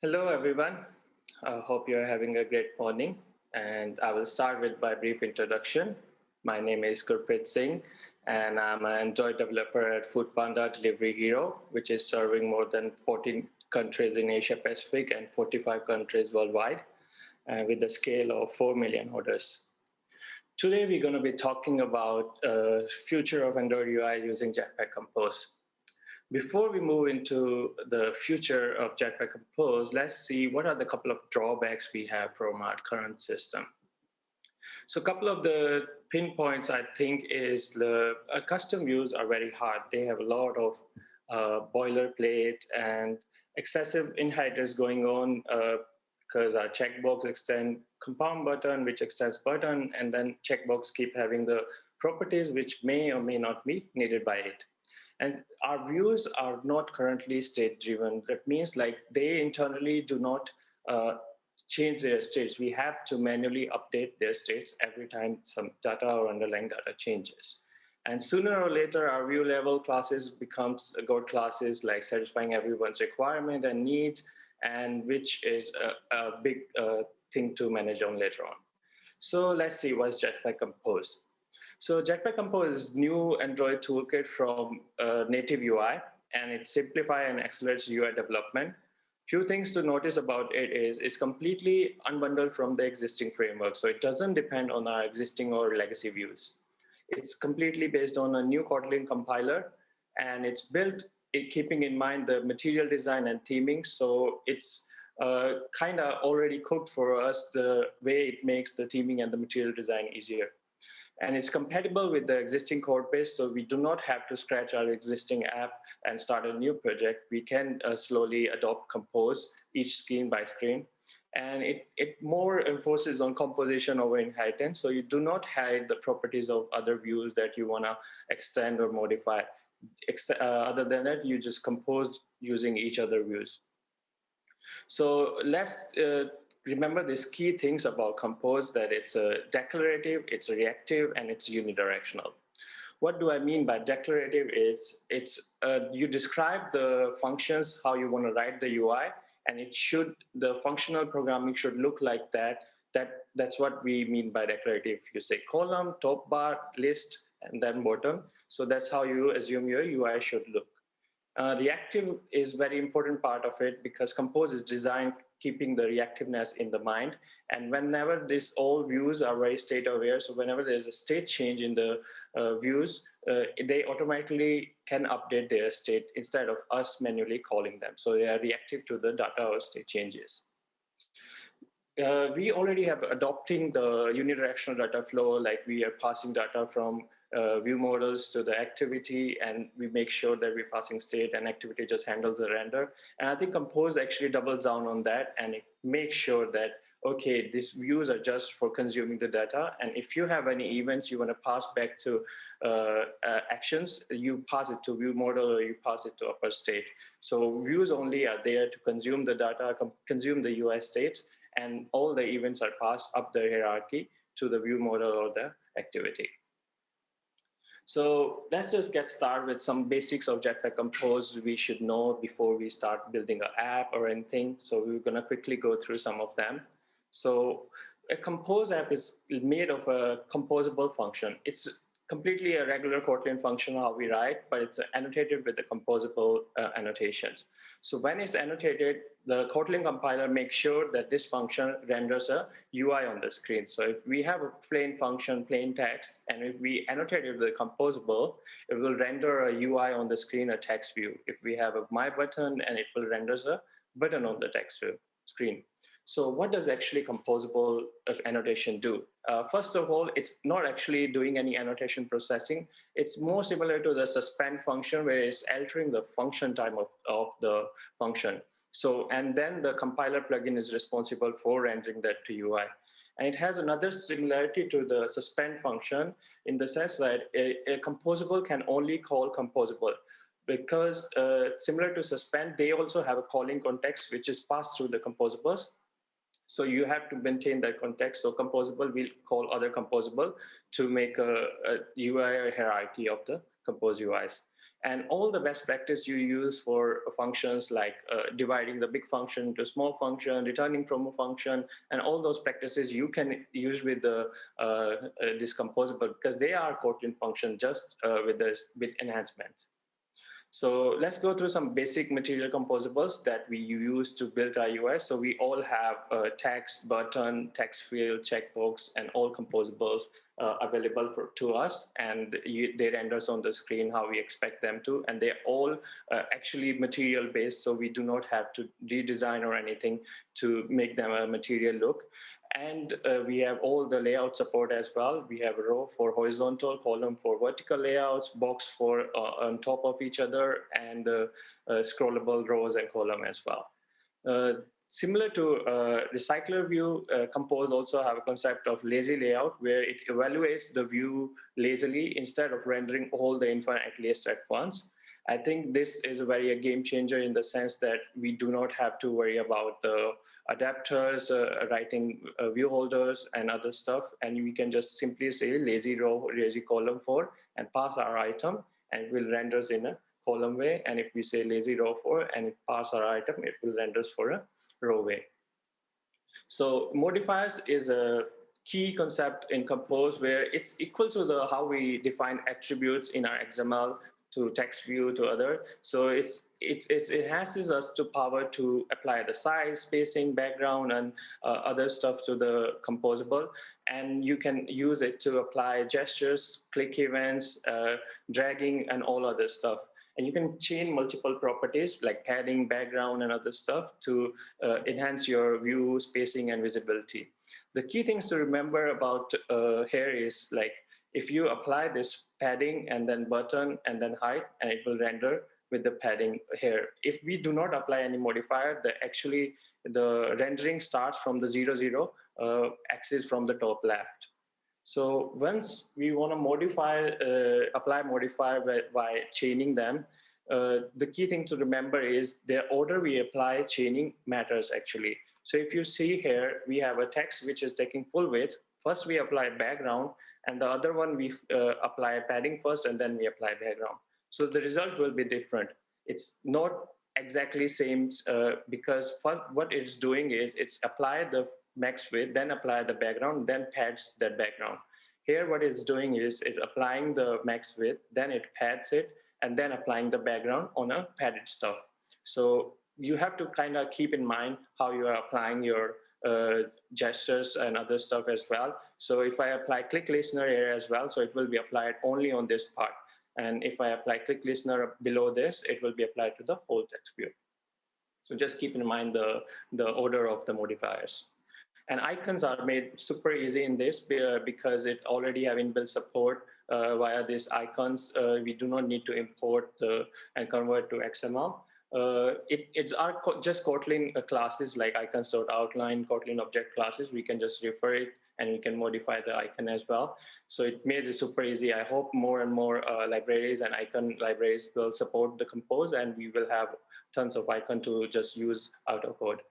Hello, everyone. I hope you're having a great morning. And I will start with my brief introduction. My name is Gurupreet Singh, and I'm an Android developer at Foodpanda Delivery Hero, which is serving more than 14 countries in Asia Pacific and 45 countries worldwide, with a scale of 4 million orders. Today, we're going to be talking about future of Android UI using Jetpack Compose. Before we move into the future of Jetpack Compose, let's see what are the couple of drawbacks we have from our current system. So a couple of the pinpoints I think is the custom views are very hard. They have a lot of boilerplate and excessive inheritors going on because our checkbox extend compound button, which extends button, and then checkbox keep having the properties which may or may not be needed by it. And our views are not currently state driven. That means like they internally do not change their states. We have to manually update their states every time some data or underlying data changes. And sooner or later, our view level classes becomes God classes, like satisfying everyone's requirement and need, and which is a big thing to manage on later on. So let's see what's Jetpack Compose. So Jetpack Compose is new Android toolkit from native UI, and it simplifies and accelerates UI development. Few things to notice about it is it's completely unbundled from the existing framework. So it doesn't depend on our existing or legacy views. It's completely based on a new Kotlin compiler, and it's built keeping in mind the material design and theming. So it's kind of already cooked for us the way it makes the theming and the material design easier. And it's compatible with the existing code base, so we do not have to scratch our existing app and start a new project. We can slowly adopt Compose each screen by screen. And it more enforces on composition over inheritance, so you do not hide the properties of other views that you want to extend or modify. Other than that, you just compose using each other views. So let's remember these key things about Compose, that it's a declarative, it's a reactive, and it's unidirectional. What do I mean by declarative? You describe the functions, how you want to write the UI, and the functional programming should look like that. That's what we mean by declarative. You say column, top bar, list, and then bottom. So that's how you assume your UI should look. Reactive is very important part of it because Compose is designed keeping the reactiveness in the mind. And whenever all views are very state aware, so whenever there's a state change in the views, they automatically can update their state instead of us manually calling them. So they are reactive to the data or state changes. We already have adopting the unidirectional data flow, like we are passing data from view models to the activity, and we make sure that we're passing state and activity just handles the render. And I think Compose actually doubles down on that, and it makes sure that, okay, these views are just for consuming the data. And if you have any events you want to pass back to actions, you pass it to view model or you pass it to upper state. So views only are there to consume the data, consume the UI state, and all the events are passed up the hierarchy to the view model or the activity. So let's just get started with some basics of Jetpack Compose we should know before we start building an app or anything. So we're going to quickly go through some of them. So a Compose app is made of a composable function. It's completely a regular Kotlin function how we write, but it's annotated with the composable annotations. So when it's annotated, the Kotlin compiler makes sure that this function renders a UI on the screen. So if we have a plain function, plain text, and if we annotate it with a composable, it will render a UI on the screen, a text view. If we have a my button, and it will render a button on the text view screen. So what does actually composable annotation do? First of all, it's not actually doing any annotation processing. It's more similar to the suspend function, where it's altering the function time of the function. So, and then the compiler plugin is responsible for rendering that to UI. And it has another similarity to the suspend function in the sense that a composable can only call composable, because similar to suspend, they also have a calling context which is passed through the composables. So you have to maintain that context. So composable will call other composable to make a UI hierarchy of the compose UIs. And all the best practice you use for functions like dividing the big function into small function, returning from a function, and all those practices you can use with the this composable, because they are Kotlin function, just with enhancements. So let's go through some basic material composables that we use to build our UI. So we all have text, button, text field, checkbox, and all composables available to us. And they render on the screen how we expect them to. And they're all actually material based. So we do not have to redesign or anything to make them a material look. And we have all the layout support as well. We have a row for horizontal, column for vertical layouts, box for on top of each other, and scrollable rows and column as well. Similar to Recycler view, Compose also have a concept of lazy layout, where it evaluates the view lazily instead of rendering all the info at least at once. I think this is a game changer in the sense that we do not have to worry about the adapters, writing view holders and other stuff. And we can just simply say lazy row, lazy column for, and pass our item, and it will render in a column way. And if we say lazy row for and it pass our item, it will render for a row way. So modifiers is a key concept in Compose, where it's equal to how we define attributes in our XML, to text view, to other. So it enhances us to power to apply the size, spacing, background, and other stuff to the composable. And you can use it to apply gestures, click events, dragging, and all other stuff. And you can chain multiple properties like padding, background, and other stuff to enhance your view, spacing, and visibility. The key things to remember about here is, like, if you apply this padding and then button and then height, and it will render with the padding here. If we do not apply any modifier, the rendering starts from the 0, 0 axis from the top left. So once we want to apply modifier by chaining them, the key thing to remember is the order we apply chaining matters actually. So if you see here, we have a text which is taking full width. First we apply background, and the other one we apply padding first, and then we apply background. So the result will be different. It's not exactly same because first what it's doing is it's apply the max width, then apply the background, then pads that background. Here what it's doing is it's applying the max width, then it pads it, and then applying the background on a padded stuff. So you have to kind of keep in mind how you are applying your gestures and other stuff as well. So if I apply click listener here as well, so it will be applied only on this part. And if I apply click listener below this, it will be applied to the whole text view. So just keep in mind the order of the modifiers. And icons are made super easy in this because it already have inbuilt support via these icons. We do not need to import and convert to XML. It's just Kotlin classes like icons.outline, Kotlin object classes. We can just refer it and we can modify the icon as well. So it made it super easy. I hope more and more libraries and icon libraries will support the Compose, and we will have tons of icon to just use out of code.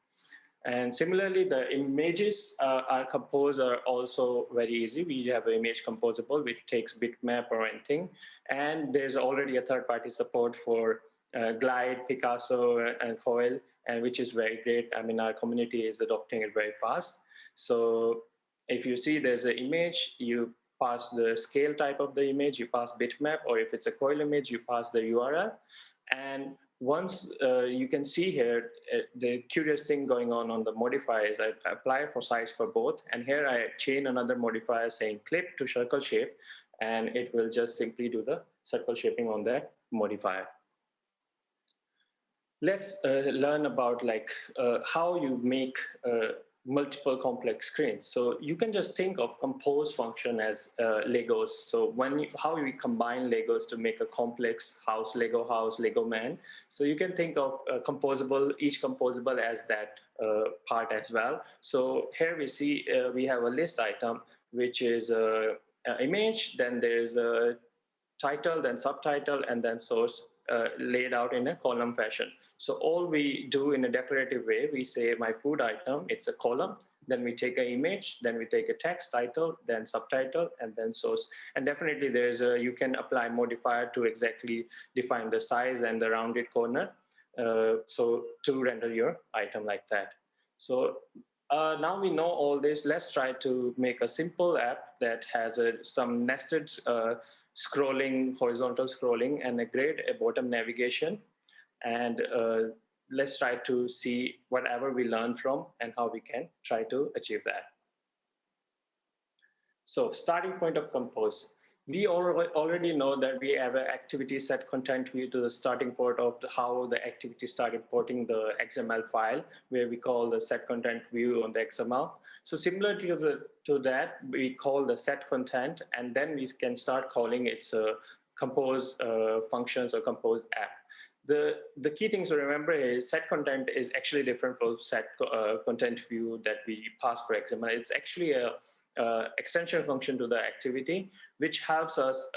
And similarly, the images are Compose are also very easy. We have an image composable which takes bitmap or anything. And there's already a third-party support for Glide, Picasso, and Coil, and which is very great. I mean, our community is adopting it very fast. So if you see there's an image, you pass the scale type of the image, you pass bitmap, or if it's a Coil image, you pass the URL. And once you can see here, the curious thing going on the modifier is I apply for size for both. And here I chain another modifier saying clip to circle shape, and it will just simply do the circle shaping on that modifier. Let's learn about how you make multiple complex screens. So you can just think of Compose function as Legos. So how we combine Legos to make a complex house, Lego man. So you can think of each composable as that part as well. So here we see we have a list item, which is an image, then there's a title, then subtitle, and then source laid out in a column fashion. So all we do in a declarative way, we say my food item, it's a column, then we take an image, then we take a text title, then subtitle, and then source. And definitely you can apply modifier to exactly define the size and the rounded corner. So to render your item like that. So now we know all this. Let's try to make a simple app that has some nested scrolling, horizontal scrolling, and a great bottom navigation. And let's try to see whatever we learn from and how we can try to achieve that. So starting point of Compose. We already know that we have an activity set content view to the starting point of how the activity start importing the XML file, where we call the set content view on the XML. So similar to that, we call the set content, and then we can start calling its Compose functions or Compose app. The key things to remember is set content is actually different from set content view that we pass for XML. It's actually a extension function to the activity, which helps us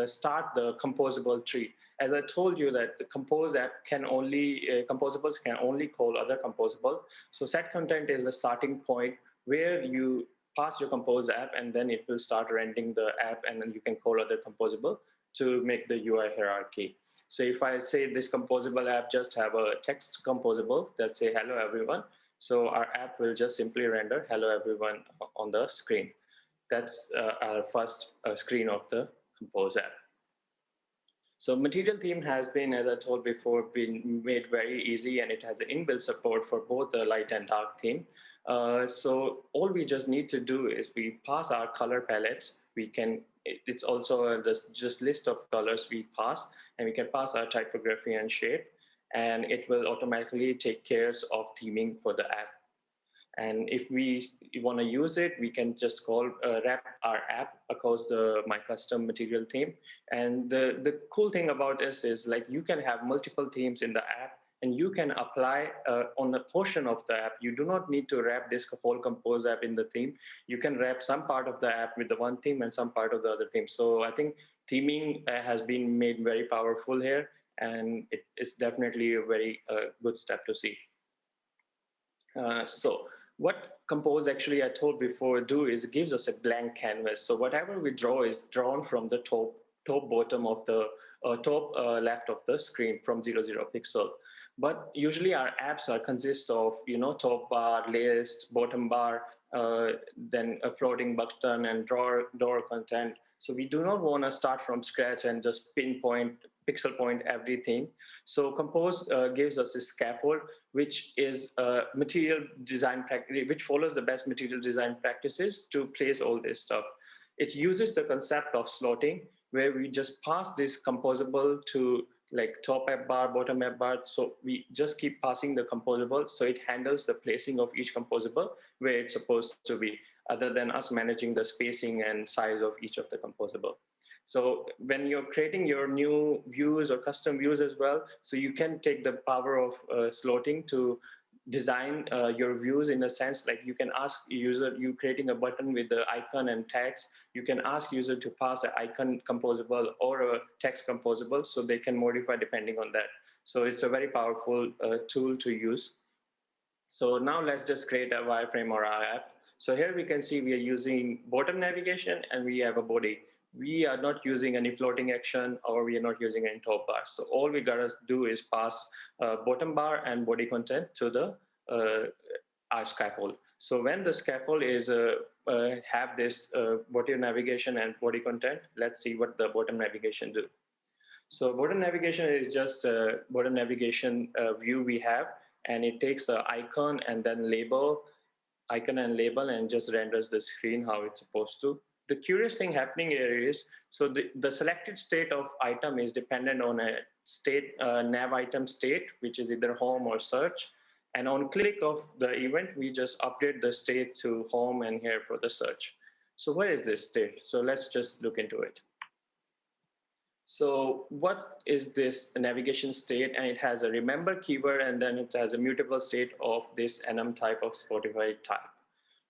start the composable tree. As I told you that the compose app can only, composables can only call other composable. So set content is the starting point where you pass your compose app, and then it will start rendering the app, and then you can call other composable to make the UI hierarchy. So if I say this composable app just have a text composable that say hello everyone, so our app will just simply render hello everyone on the screen. That's our first screen of the Compose app. So material theme has been, as I told before, been made very easy, and it has an inbuilt support for both the light and dark theme. So all we just need to do is we pass our color palettes. It's also just list of colors we pass, and we can pass our typography and shape, and it will automatically take care of theming for the app. And if we want to use it, we can just wrap our app across my custom material theme. And the cool thing about this is like you can have multiple themes in the app, and you can apply on a portion of the app. You do not need to wrap this whole Compose app in the theme. You can wrap some part of the app with the one theme and some part of the other theme. So I think theming has been made very powerful here, and it is definitely a very good step to see. So what Compose actually, I told before, do is it gives us a blank canvas. So whatever we draw is drawn from the top bottom of the top left of the screen from 0, 0 pixel. But usually our apps consist of, top bar, list, bottom bar, then a floating button and drawer content. So we do not want to start from scratch and just pixel point everything. So Compose gives us a scaffold, which is material design practice, which follows the best material design practices to place all this stuff. It uses the concept of slotting, where we just pass this composable to like top app bar, bottom app bar. So we just keep passing the composable, so it handles the placing of each composable where it's supposed to be, other than us managing the spacing and size of each of the composable. So when you're creating your new views or custom views as well, so you can take the power of slotting to design your views in a sense, like you can ask user, you creating a button with the icon and text, you can ask user to pass an icon composable or a text composable, so they can modify depending on that. So it's a very powerful tool to use. So now let's just create a wireframe or our app. So here we can see we are using bottom navigation and we have a body. We are not using any floating action, or we are not using any top bar. So all we gotta do is pass bottom bar and body content to the our scaffold. So when the scaffold is have this bottom navigation and body content, let's see what the bottom navigation do. So bottom navigation is just a bottom navigation view we have, and it takes the icon and then label, and just renders the screen how it's supposed to. The curious thing happening here is, so the selected state of item is dependent on a state, nav item state, which is either home or search. And on click of the event, we just update the state to home and here for the search. So what is this state? So let's just look into it. So what is this navigation state? And it has a remember keyword, and then it has a mutable state of this enum type of Spotify type.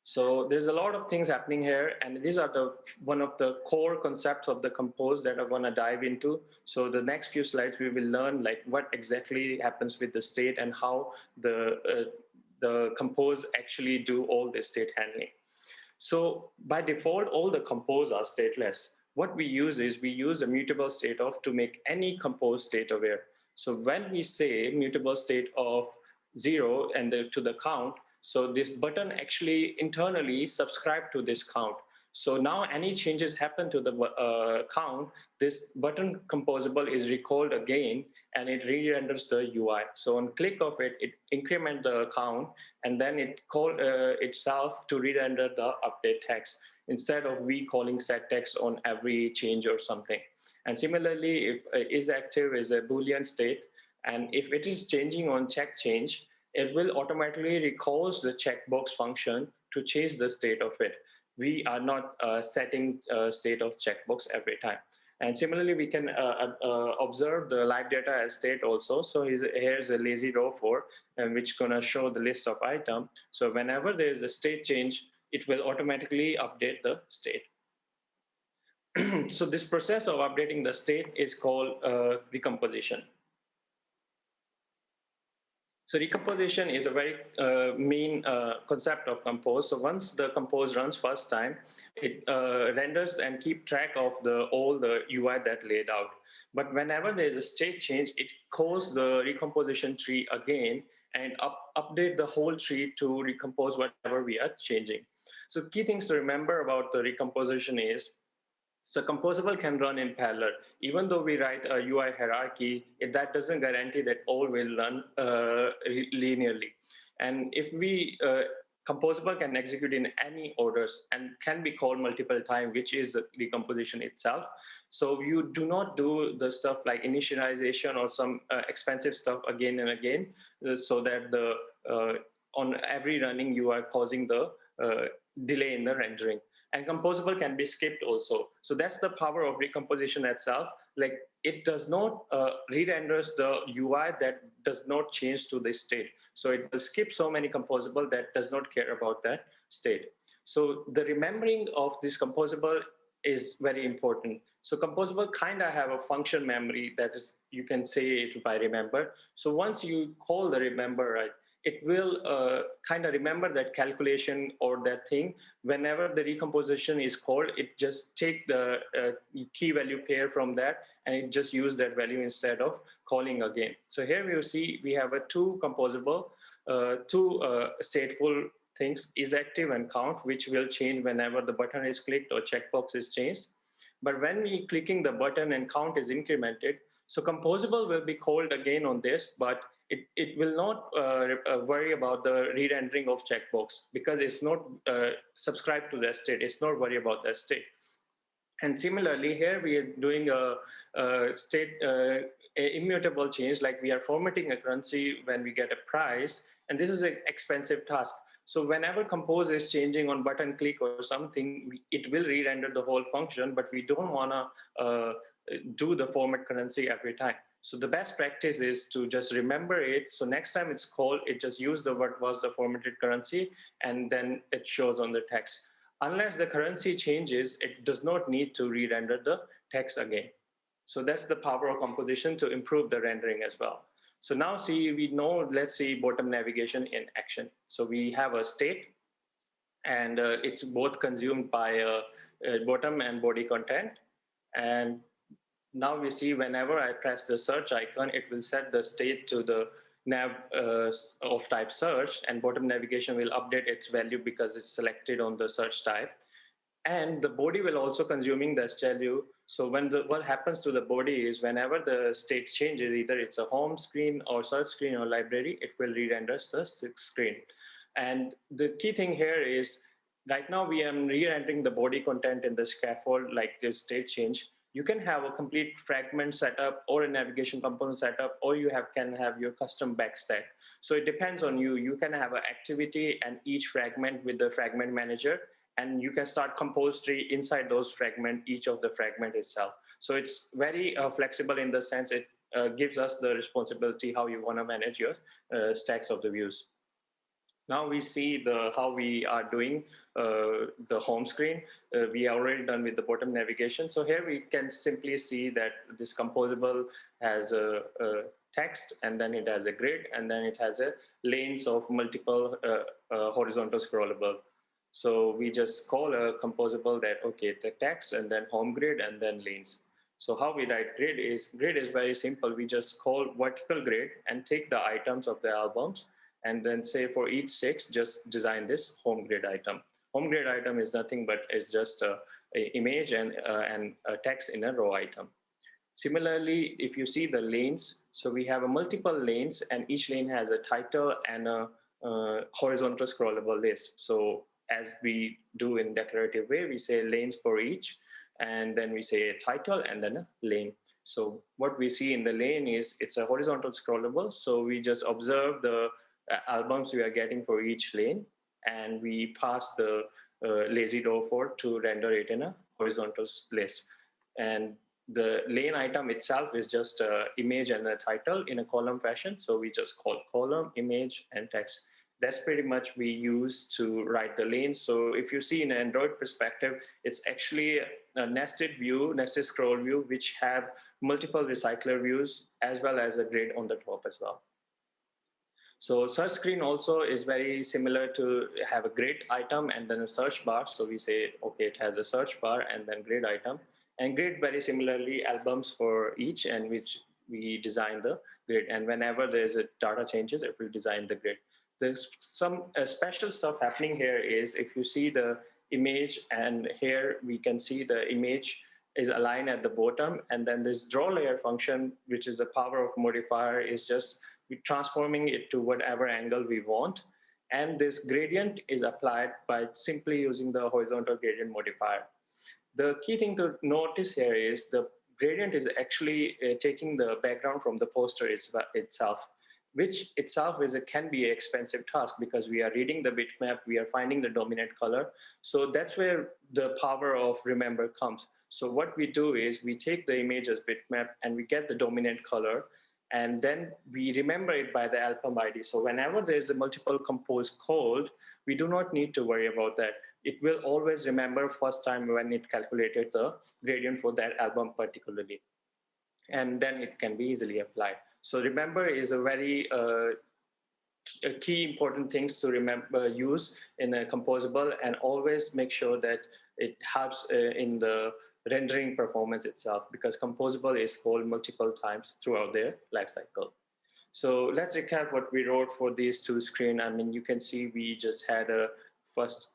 So there's a lot of things happening here, and these are one of the core concepts of the Compose that I want to dive into. So the next few slides, we will learn like what exactly happens with the state and how the the compose actually do all the state handling. So by default, all the compose are stateless. What we use is we use a mutable state of to make any compose state aware. So when we say mutable state of 0 and to the count, so this button actually internally subscribe to this count. So now any changes happen to the count, this button composable is recalled again and it re-renders the UI. So on click of it, it increment the count and then it call itself to re-render the update text instead of we calling set text on every change or something. And similarly, if is active is a Boolean state, and if it is changing on check change, it will automatically recalls the checkbox function to change the state of it. We are not setting state of checkbox every time. And similarly, we can observe the live data as state also. So here's a lazy row for, which gonna show the list of item. So whenever there is a state change, it will automatically update the state. So this process of updating the state is called recomposition. So recomposition is a very main concept of compose. So once the compose runs first time, it renders and keep track of all the UI that laid out. But whenever there's a state change, it calls the recomposition tree again and update the whole tree to recompose whatever we are changing. So key things to remember about the recomposition is, so composable can run in parallel. Even though we write a UI hierarchy, that doesn't guarantee that all will run linearly. And if we, composable can execute in any orders and can be called multiple times, which is the decomposition itself. So you do not do the stuff like initialization or some expensive stuff again and again, so that on every running you are causing the delay in the rendering. And composable can be skipped also. So that's the power of recomposition itself. Like it does not re-renders the UI that does not change to the state. So it will skip so many composable that does not care about that state. So the remembering of this composable is very important. So composable kind of have a function memory that is, you can say it by remember. So once you call the remember, right, it will kind of remember that calculation or that thing. Whenever the recomposition is called, it just take the key value pair from that and it just use that value instead of calling again. So here we see we have a two composable, two stateful things, is active and count, which will change whenever the button is clicked or checkbox is changed. But when we clicking the button and count is incremented, so composable will be called again on this, but it will not worry about the re-rendering of checkbox because it's not subscribed to that state. It's not worry about that state. And similarly, here we are doing a state immutable change, like we are formatting a currency when we get a price, and this is an expensive task. So whenever compose is changing on button click or something, it will re-render the whole function, but we don't want to do the format currency every time. So the best practice is to just remember it. So next time it's called, it just use the what was the formatted currency, and then it shows on the text. Unless the currency changes, it does not need to re-render the text again. So that's the power of composition to improve the rendering as well. So now see, we know, let's see bottom navigation in action. So we have a state, and it's both consumed by bottom and body content. And now we see whenever I press the search icon, it will set the state to the nav of type search, and bottom navigation will update its value because it's selected on the search type. And the body will also consuming the value. So when what happens to the body is whenever the state changes, either it's a home screen or search screen or library, it will re-render the screen. And the key thing here is right now we are re-rendering the body content in the scaffold like this state change. You can have a complete fragment setup or a navigation component setup, or you can have your custom backstack. So it depends on you. You can have an activity and each fragment with the fragment manager, and you can start compose tree inside those fragment, each of the fragment itself. So it's very flexible in the sense it gives us the responsibility how you want to manage your stacks of the views. Now we see how we are doing the home screen. We are already done with the bottom navigation. So here we can simply see that this composable has a text, and then it has a grid, and then it has a lanes of multiple horizontal scrollable. So we just call a composable that, okay, the text and then home grid and then lanes. So how we write grid is very simple. We just call vertical grid and take the items of the albums, and then say for each 6, just design this home grid item. Home grid item is nothing but it's just a image and a text in a row item. Similarly, if you see the lanes, so we have a multiple lanes, and each lane has a title and a horizontal scrollable list. So as we do in declarative way, we say lanes for each, and then we say a title and then a lane. So what we see in the lane is it's a horizontal scrollable. So we just observe the albums we are getting for each lane, and we pass the lazy row for to render it in a horizontal list. And the lane item itself is just an image and a title in a column fashion. So we just call column, image, and text. That's pretty much we use to write the lanes. So if you see in an Android perspective, it's actually a nested view, nested scroll view, which have multiple recycler views as well as a grid on the top as well. So search screen also is very similar to have a grid item and then a search bar. So we say, okay, it has a search bar and then grid item. And grid very similarly albums for each, and which we design the grid. And whenever there's a data changes, it will design the grid. There's some special stuff happening here is if you see the image, and here we can see the image is aligned at the bottom, and then this draw layer function, which is the power of modifier, is just we're transforming it to whatever angle we want. And this gradient is applied by simply using the horizontal gradient modifier. The key thing to notice here is the gradient is actually taking the background from the poster itself, which itself can be an expensive task because we are reading the bitmap, we are finding the dominant color. So that's where the power of remember comes. So what we do is we take the image as bitmap and we get the dominant color, and then we remember it by the album ID. So whenever there's a multiple compose code, we do not need to worry about that. It will always remember first time when it calculated the gradient for that album particularly. And then it can be easily applied. So remember is a very key important things to remember use in a composable, and always make sure that it helps in the rendering performance itself, because composable is called multiple times throughout their life cycle. So let's recap what we wrote for these two screens. I mean, you can see we just had a first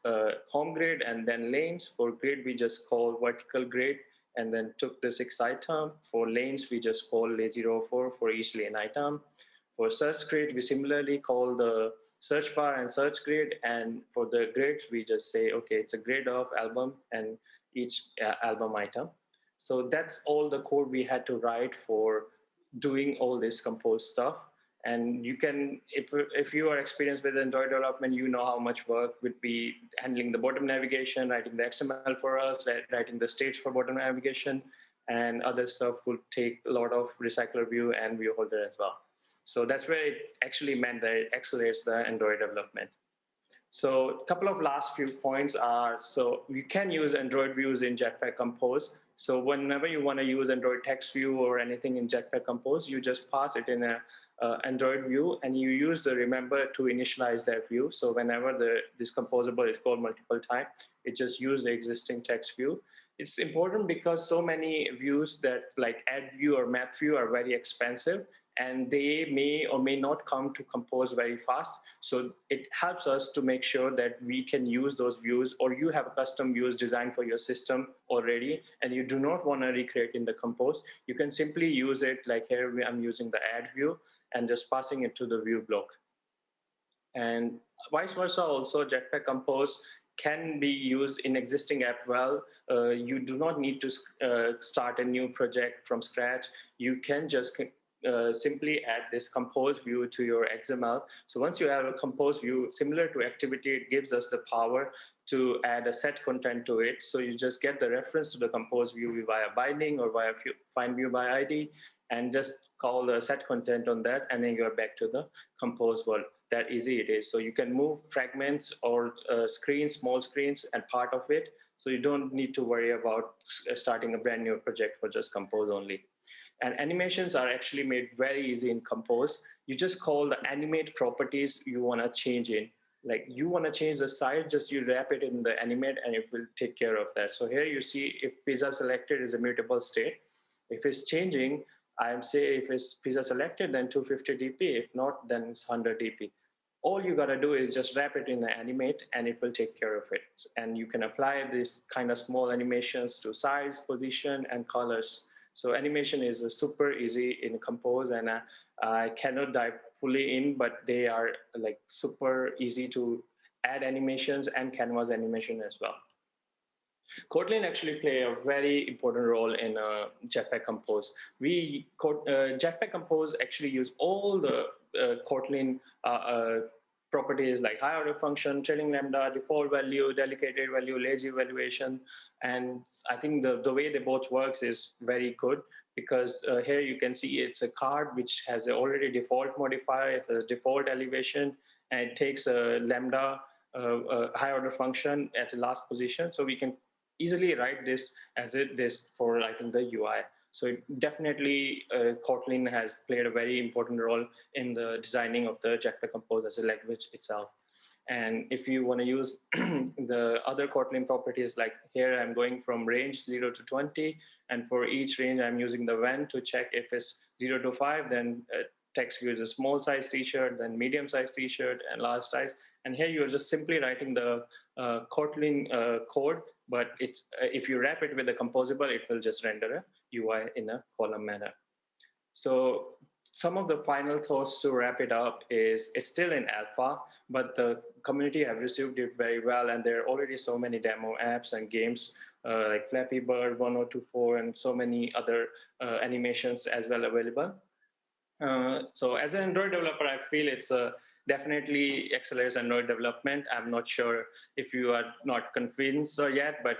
home grid and then lanes. For grid, we just call vertical grid and then took the 6 item. For lanes, we just call lazy row for each lane item. For search grid, we similarly call the search bar and search grid. And for the grids, we just say, okay, it's a grid of album and each album item. So that's all the code we had to write for doing all this compose stuff. And you can, if you are experienced with Android development, you know how much work would be handling the bottom navigation, writing the XML for us, writing the stage for bottom navigation, and other stuff would take a lot of recycler view and view holder as well. So that's where it actually meant that it accelerates the Android development. So a couple of last few points are, so you can use Android views in Jetpack Compose. So whenever you want to use Android text view or anything in Jetpack Compose, you just pass it in a Android view, and you use the remember to initialize that view. So whenever this composable is called multiple times, it just use the existing text view. It's important because so many views that like add view or map view are very expensive, and they may or may not come to compose very fast. So it helps us to make sure that we can use those views, or you have custom views designed for your system already, and you do not want to recreate in the compose. You can simply use it, like here I'm using the add view and just passing it to the view block. And vice versa also, Jetpack Compose can be used in existing app well. You do not need to start a new project from scratch. You can just simply add this compose view to your XML. So once you have a compose view, similar to activity, it gives us the power to add a set content to it. So you just get the reference to the compose view via binding or via find view by ID, and just call the set content on that, and then you're back to the compose world. that easy it is. So you can move fragments or screens, small screens, and part of it. So you don't need to worry about starting a brand new project for just Compose only. And animations are actually made very easy in Compose. You just call the animate properties you want to change in. Like you want to change the size, just you wrap it in the animate and it will take care of that. So here you see if pizza selected is a mutable state. If it's changing, I'm say if it's pizza selected, then 250 dp. If not, then it's 100 dp. All you gotta do is just wrap it in the animate and it will take care of it. And you can apply these kind of small animations to size, position, and colors. So animation is super easy in Compose, and I cannot dive fully in, but they are like super easy to add animations and canvas animation as well. Kotlin actually play a very important role in Jetpack Compose. Jetpack Compose actually use all the Kotlin properties like high order function, trailing lambda, default value, dedicated value, lazy evaluation. And I think the way they both works is very good, because here you can see it's a card which has a already default modifier, it's a default elevation, and it takes a lambda high order function at the last position. So we can easily write this as this for writing the UI. So definitely Kotlin has played a very important role in the designing of the Jetpack Compose as a language itself. And if you want to use the other Kotlin properties, like here I'm going from range 0 to 20, and for each range I'm using the when to check if it's 0 to 5, then text view is a small size t-shirt, then medium size t-shirt, and large size. And here you're just simply writing the Kotlin code, but it's if you wrap it with a composable, it will just render a UI in a column manner. So some of the final thoughts to wrap it up is it's still in alpha, but the community have received it very well, and there are already so many demo apps and games like Flappy Bird 1024 and so many other animations as well available. So as an Android developer, I feel it's definitely accelerates Android development. I'm not sure if you are not convinced or yet, but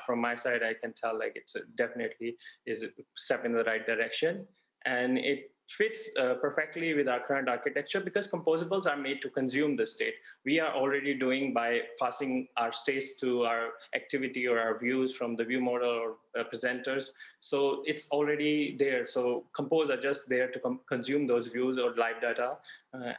from my side, I can tell like it's definitely is a step in the right direction. And it fits perfectly with our current architecture because composables are made to consume the state. We are already doing by passing our states to our activity or our views from the view model or presenters. So it's already there. So compose are just there to consume those views or live data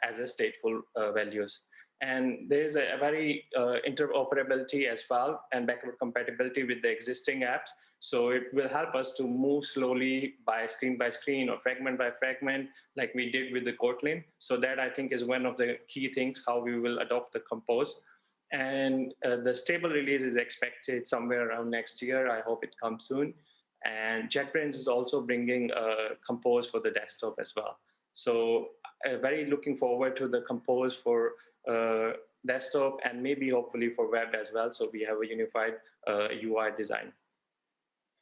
as a stateful values. And there's a very interoperability as well and backward compatibility with the existing apps. So it will help us to move slowly by screen or fragment by fragment, like we did with the Kotlin. So that I think is one of the key things how we will adopt the Compose. And the stable release is expected somewhere around next year. I hope it comes soon. And JetBrains is also bringing Compose for the desktop as well. So very looking forward to the Compose for desktop and maybe hopefully for web as well. So we have a unified UI design.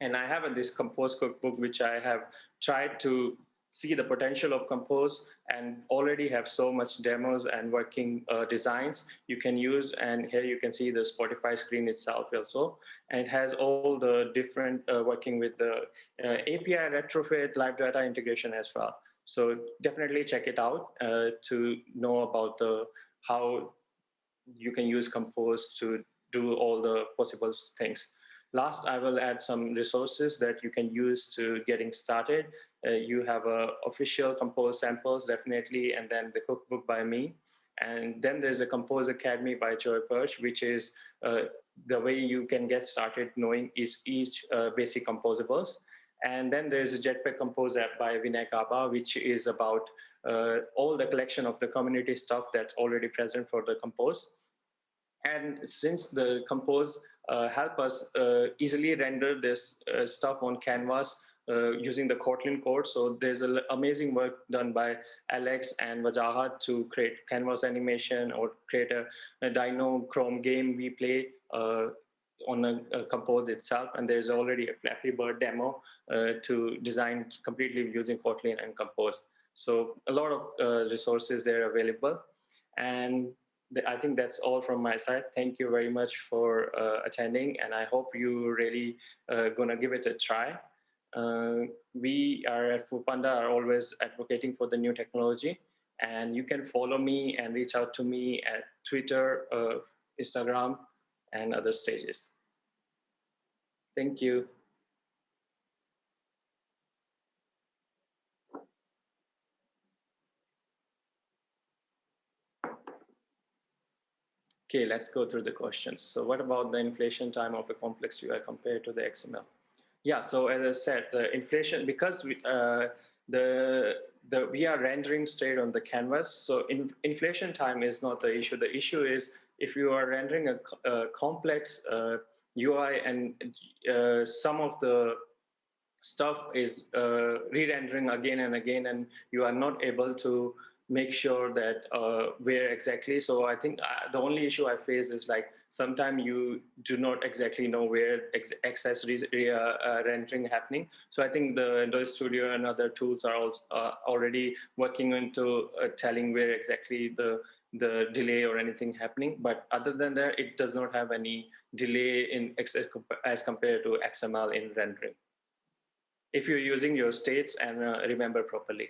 And I have this Compose cookbook, which I have tried to see the potential of Compose and already have so much demos and working designs you can use. And here you can see the Spotify screen itself also. And it has all the different working with the API retrofit, live data integration as well. So definitely check it out to know about how you can use Compose to do all the possible things. Last, I will add some resources that you can use to getting started. You have official Compose samples, definitely, and then the cookbook by me. And then there's a Compose Academy by Joy Perch, which is the way you can get started knowing each basic composables. And then there's a Jetpack Compose app by Vinay Kaba, which is about all the collection of the community stuff that's already present for the Compose. And since the Compose help us easily render this stuff on canvas using the Kotlin code. So there's amazing work done by Alex and Wajahat to create canvas animation or create a Dino Chrome game we play on a Compose itself. And there's already a Flappy Bird demo to design completely using Kotlin and Compose. So a lot of resources there available. And I think that's all from my side. Thank you very much for attending, and I hope you really gonna give it a try. We are at Foodpanda are always advocating for the new technology, And you can follow me and reach out to me at Twitter, Instagram, and other stages. Thank you. Okay, let's go through the questions. So what about the inflation time of a complex UI compared to the XML? Yeah, so as I said, the inflation, because we are rendering straight on the canvas, so inflation time is not the issue. The issue is if you are rendering a complex UI and some of the stuff is re-rendering again and again, and you are not able to make sure that where exactly. So I think the only issue I face is like sometimes you do not exactly know where excess rendering happening. So I think the Android Studio and other tools are also, already working into telling where exactly the delay or anything happening. But other than that, it does not have any delay in as compared to XML in rendering, if you're using your states and remember properly.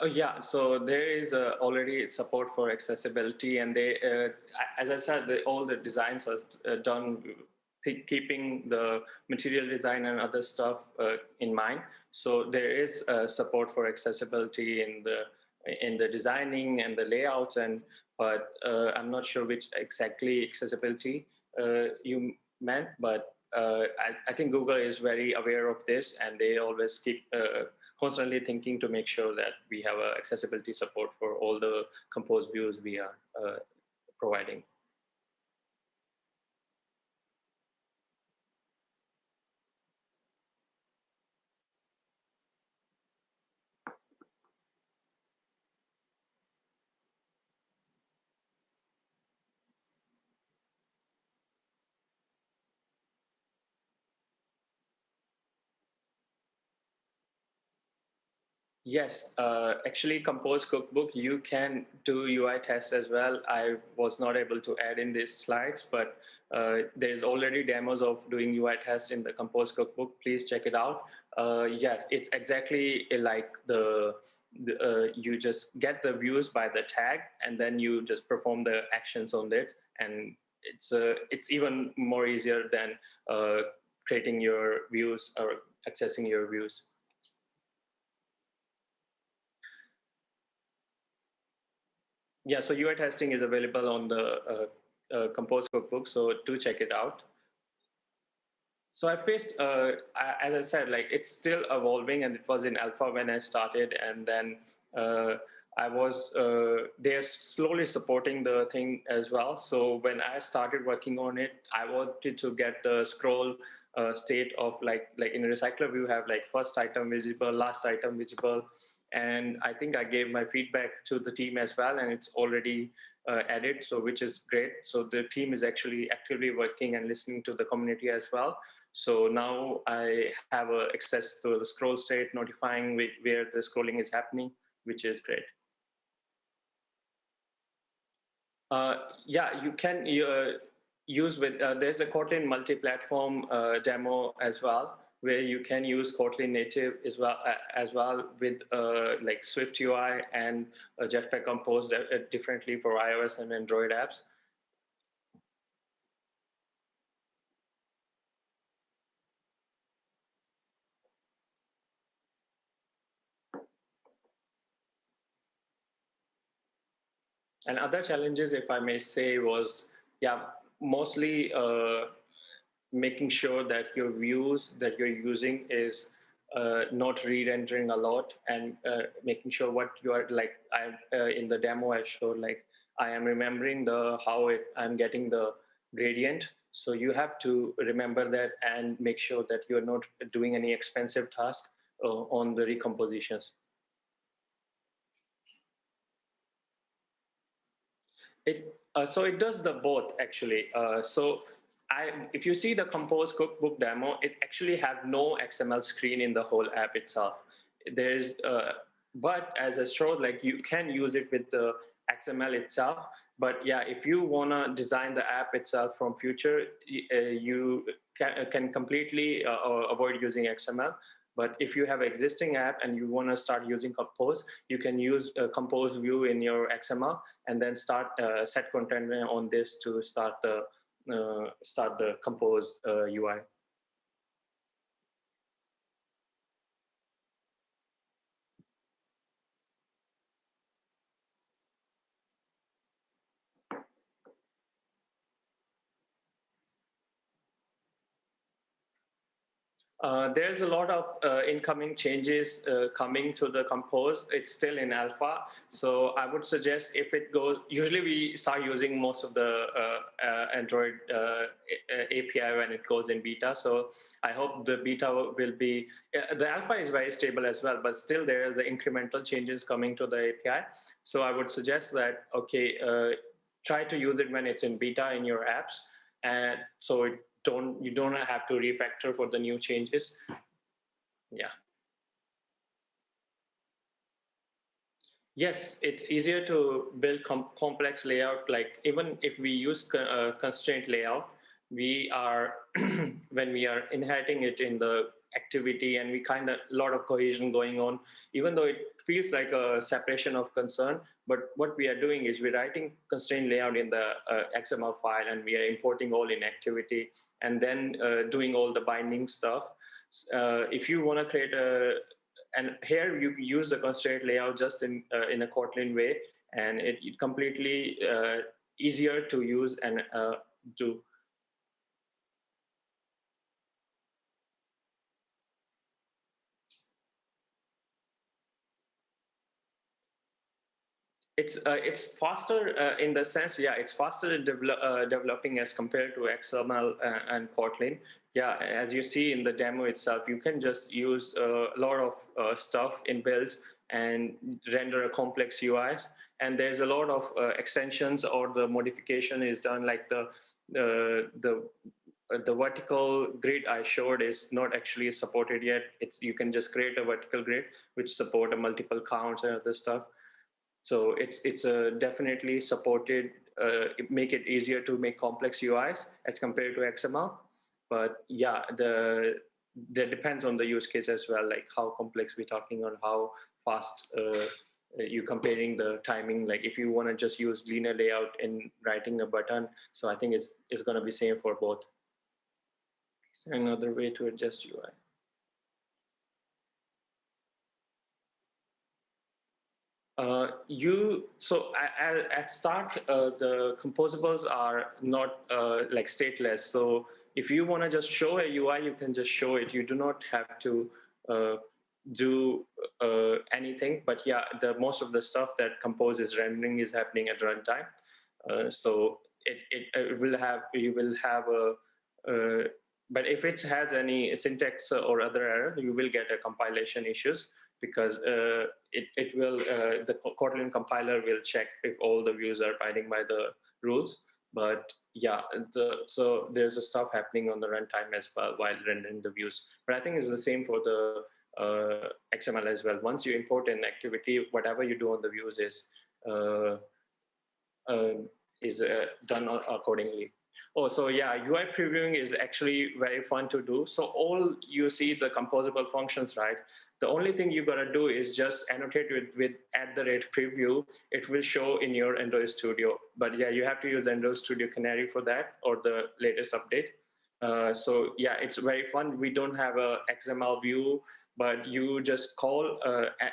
Oh yeah, so there is already support for accessibility, and they, as I said, all the designs are done keeping the material design and other stuff in mind. So there is support for accessibility in the designing and the layouts, and but I'm not sure which exactly accessibility you meant, but I think Google is very aware of this, and they always keep constantly thinking to make sure that we have accessibility support for all the Compose views we are providing. Yes, actually, Compose Cookbook, you can do UI tests as well. I was not able to add in these slides, but there's already demos of doing UI tests in the Compose Cookbook. Please check it out. Yes, it's exactly like you just get the views by the tag, and then you just perform the actions on it, and it's even more easier than creating your views or accessing your views. Yeah, so UI testing is available on the Compose Cookbook, so do check it out. So I faced, as I said, like it's still evolving, and it was in alpha when I started, and then uh, they're slowly supporting the thing as well. So when I started working on it, I wanted to get the scroll state of like in a recycler view have like first item visible, last item visible, and I think I gave my feedback to the team as well, and it's already added, so which is great. So the team is actually actively working and listening to the community as well. So now I have access to the scroll state, notifying where the scrolling is happening, which is great. Yeah, you can use with, there's a Kotlin multi-platform demo as well, where you can use Kotlin native as well with like Swift UI and Jetpack Compose differently for iOS and Android apps. And other challenges, if I may say, was, yeah, mostly making sure that your views that you're using is not re-rendering a lot, and making sure what you are like. I in the demo I showed like I am remembering I'm getting the gradient. So you have to remember that and make sure that you're not doing any expensive task on the recompositions. So it does the both actually. If you see the Compose Cookbook demo, it actually have no XML screen in the whole app itself. There's, but as I showed, like you can use it with the XML itself. But yeah, if you want to design the app itself from future, you can completely avoid using XML. But if you have existing app and you want to start using Compose, you can use Compose view in your XML and then start set container on this to start the Compose UI. There's a lot of incoming changes coming to the Compose. It's still in alpha. So I would suggest if it goes, usually we start using most of the Android API when it goes in beta. So I hope the beta will be, the alpha is very stable as well, but still there is the incremental changes coming to the API. So I would suggest that, okay, try to use it when it's in beta in your apps. And so you don't have to refactor for the new changes. Yeah. Yes, it's easier to build complex layout. Like even if we use constraint layout, we are when we are inheriting it in the activity, and we kind of a lot of cohesion going on, even though it feels like a separation of concern. But what we are doing is we're writing constraint layout in the XML file, and we are importing all in activity, and then doing all the binding stuff. If you want to create and here you use the constraint layout just in a Kotlin way, and it completely easier to use and to. It's faster in the sense, yeah, it's faster in developing as compared to XML and Kotlin. Yeah, as you see in the demo itself, you can just use a lot of stuff in build and render a complex UIs. And there's a lot of extensions, or the modification is done, like the vertical grid I showed is not actually supported yet. You can just create a vertical grid which support a multiple counts and other stuff. So it's definitely supported. Make it easier to make complex UIs as compared to XML. But yeah, that depends on the use case as well, like how complex we're talking on, how fast you comparing the timing. Like if you want to just use linear layout in writing a button, so I think it's going to be same for both. Is there another way to adjust UI? At start, the composables are not like stateless. So if you want to just show a UI, you can just show it. You do not have to do anything. But yeah, the most of the stuff that Compose is rendering is happening at runtime. So it will have, you will have a but if it has any syntax or other error, you will get a compilation issues, because it will the Kotlin compiler will check if all the views are abiding by the rules. But yeah, so there's a stuff happening on the runtime as well while rendering the views. But I think it's the same for the XML as well. Once you import an activity, whatever you do on the views uh, uh, is done accordingly. Oh, so yeah, UI previewing is actually very fun to do. So all you see the composable functions, right? The only thing you gotta do is just annotate with @preview. It will show in your Android Studio. But yeah, you have to use Android Studio Canary for that, or the latest update. So yeah, it's very fun. We don't have a XML view, but you just call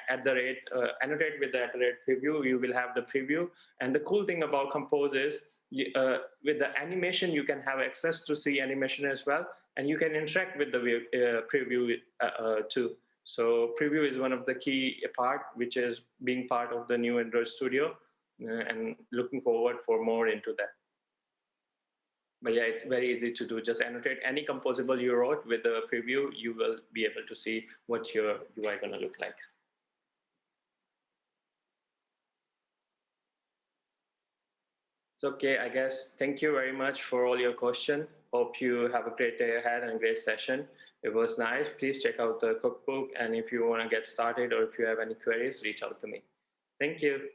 annotate with the @preview. You will have the preview. And the cool thing about Compose is with the animation, you can have access to see animation as well, and you can interact with the preview too. So preview is one of the key part, which is being part of the new Android Studio, and looking forward for more into that. But yeah, it's very easy to do. Just annotate any composable you wrote with the preview. You will be able to see what your UI going to look like. It's okay, I guess. Thank you very much for all your questions. Hope you have a great day ahead and a great session. It was nice. Please check out the cookbook. And if you want to get started, or if you have any queries, reach out to me. Thank you.